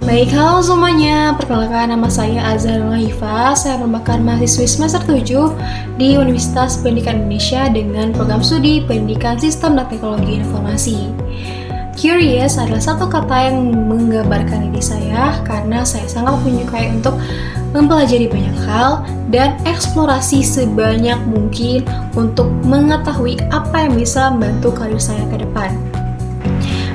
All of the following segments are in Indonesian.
Baik, halo semuanya. Perkenalkan, nama saya Azharul Hifa. Saya merupakan mahasiswi semester 7 di Universitas Pendidikan Indonesia dengan program studi Pendidikan Sistem dan Teknologi Informasi. Curious adalah satu kata yang menggambarkan diri saya karena saya sangat menyukai untuk mempelajari banyak hal dan eksplorasi sebanyak mungkin untuk mengetahui apa yang bisa membantu karir saya ke depan.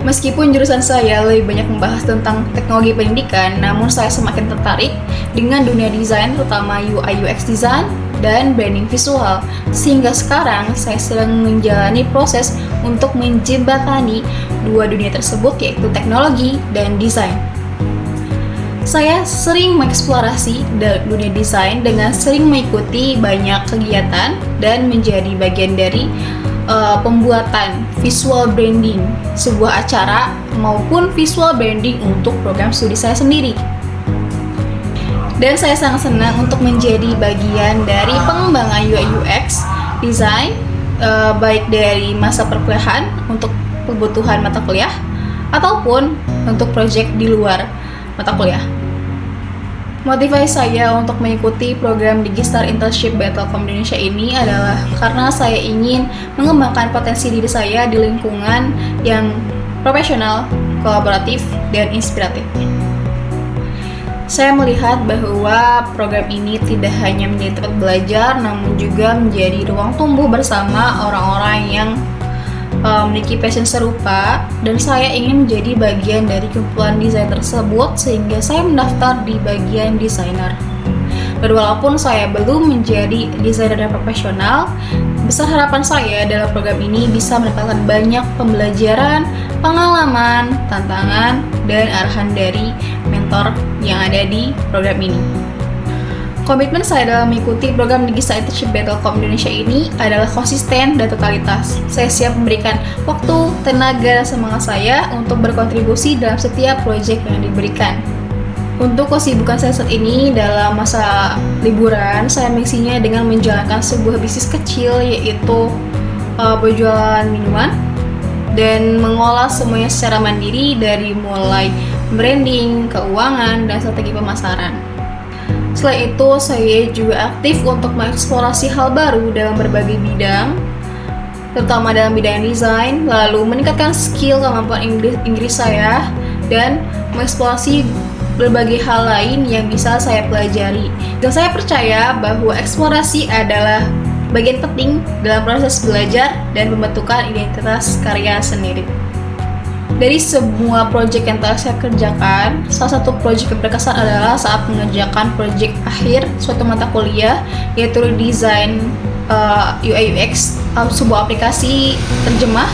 Meskipun jurusan saya lebih banyak membahas tentang teknologi pendidikan, namun saya semakin tertarik dengan dunia desain, terutama UI UX design dan branding visual. Sehingga sekarang saya sedang menjalani proses untuk menjembatani dua dunia tersebut, yaitu teknologi dan desain. Saya sering mengeksplorasi dunia desain dengan sering mengikuti banyak kegiatan dan menjadi bagian dari pembuatan visual branding sebuah acara maupun visual branding untuk program studi saya sendiri. Dan saya sangat senang untuk menjadi bagian dari pengembangan UI UX design baik dari masa perkuliahan untuk kebutuhan mata kuliah ataupun untuk proyek di luar mata kuliah. Motivasi saya untuk mengikuti program Digistar Internship by Telkom Indonesia ini adalah karena saya ingin mengembangkan potensi diri saya di lingkungan yang profesional, kolaboratif, dan inspiratif. Saya melihat bahwa program ini tidak hanya menjadi tempat belajar, namun juga menjadi ruang tumbuh bersama orang-orang yang memiliki passion serupa, dan saya ingin menjadi bagian dari kumpulan desain tersebut sehingga saya mendaftar di bagian desainer. Dan walaupun saya belum menjadi desainer yang profesional, besar harapan saya dalam program ini bisa mendapatkan banyak pembelajaran, pengalaman, tantangan, dan arahan dari mentor yang ada di program ini. Komitmen saya dalam mengikuti program Digistar Internship by Telkom Indonesia ini adalah konsisten dan totalitas. Saya siap memberikan waktu, tenaga, dan semangat saya untuk berkontribusi dalam setiap proyek yang diberikan. Untuk kesibukan saya saat ini dalam masa liburan, saya mengisinya dengan menjalankan sebuah bisnis kecil, yaitu berjualan minuman dan mengolah semuanya secara mandiri dari mulai branding, keuangan, dan strategi pemasaran. Selain itu, saya juga aktif untuk mengeksplorasi hal baru dalam berbagai bidang, terutama dalam bidang desain, lalu meningkatkan skill kemampuan Inggris saya, dan mengeksplorasi berbagai hal lain yang bisa saya pelajari. Dan saya percaya bahwa eksplorasi adalah bagian penting dalam proses belajar dan pembentukan identitas karya sendiri. Dari semua proyek yang telah saya kerjakan, salah satu proyek yang berkesan adalah saat mengerjakan proyek akhir suatu mata kuliah, yaitu desain UI UX sebuah aplikasi terjemah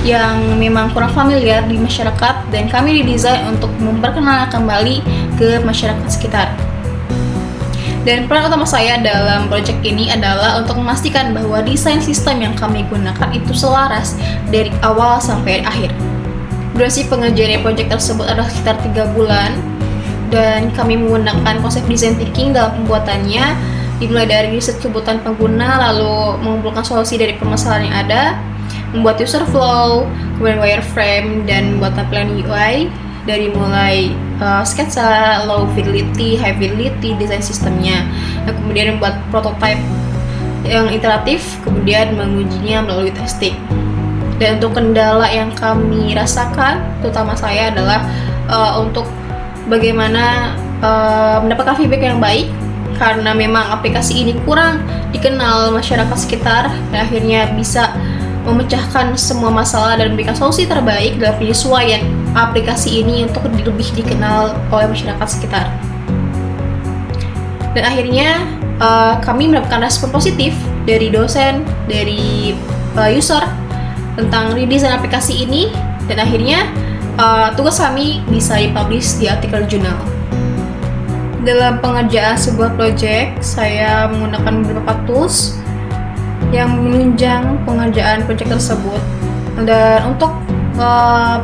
yang memang kurang familiar di masyarakat, dan kami didesain untuk memperkenalkan kembali ke masyarakat sekitar. Dan peran utama saya dalam proyek ini adalah untuk memastikan bahwa desain sistem yang kami gunakan itu selaras dari awal sampai akhir. Durasi pengerjaan proyek tersebut adalah sekitar 3 bulan, dan kami menggunakan konsep design thinking dalam pembuatannya, dimulai dari riset kebutuhan pengguna, lalu mengumpulkan solusi dari permasalahan yang ada, membuat user flow, kemudian wireframe, dan membuat tampilan UI dari mulai sketsa, low fidelity, high fidelity, desain sistemnya, dan kemudian membuat prototype yang iteratif, kemudian mengujinya melalui testing. Dan untuk kendala yang kami rasakan, terutama saya, adalah untuk bagaimana mendapatkan feedback yang baik, karena memang aplikasi ini kurang dikenal masyarakat sekitar, dan akhirnya bisa memecahkan semua masalah dan memberikan solusi terbaik dalam penyesuaian aplikasi ini untuk lebih dikenal oleh masyarakat sekitar. Dan akhirnya kami mendapatkan respon positif dari dosen, dari user tentang redesign aplikasi ini, dan akhirnya tugas kami bisa dipublish di artikel jurnal. Dalam pengerjaan sebuah proyek, saya menggunakan beberapa tools yang menunjang pengerjaan proyek tersebut. Dan untuk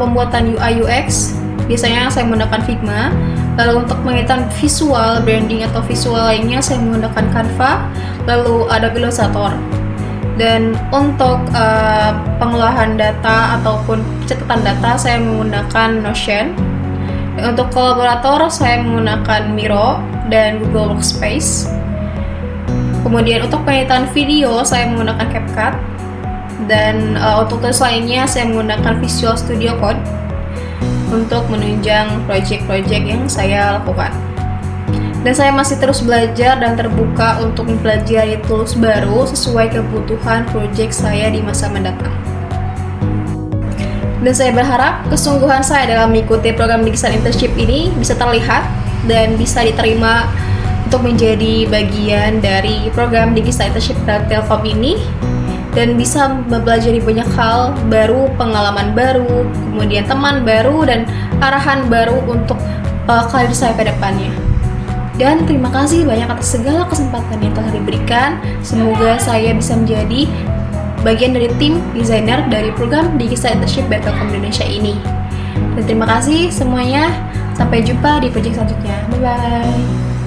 pembuatan UI UX, biasanya saya menggunakan Figma. Lalu untuk mengirimkan visual branding atau visual lainnya, saya menggunakan Canva, lalu Adobe Illustrator. Dan untuk pengolahan data ataupun catatan data, saya menggunakan Notion. Untuk kolaborator saya menggunakan Miro dan Google Workspace. Kemudian untuk peneditan video saya menggunakan CapCut. Dan untuk tools lainnya saya menggunakan Visual Studio Code untuk menunjang project-project yang saya lakukan. Dan saya masih terus belajar dan terbuka untuk mempelajari tools baru sesuai kebutuhan project saya di masa mendatang. Dan saya berharap kesungguhan saya dalam mengikuti program Digital Internship ini bisa terlihat dan bisa diterima untuk menjadi bagian dari program Digital Internship dari Telkom ini, dan bisa mempelajari banyak hal baru, pengalaman baru, kemudian teman baru, dan arahan baru untuk karir saya ke depannya. Dan terima kasih banyak atas segala kesempatan yang telah diberikan. Semoga saya bisa menjadi bagian dari tim desainer dari program Digital Internship by Telkom Indonesia ini. Dan terima kasih semuanya. Sampai jumpa di project selanjutnya. Bye-bye.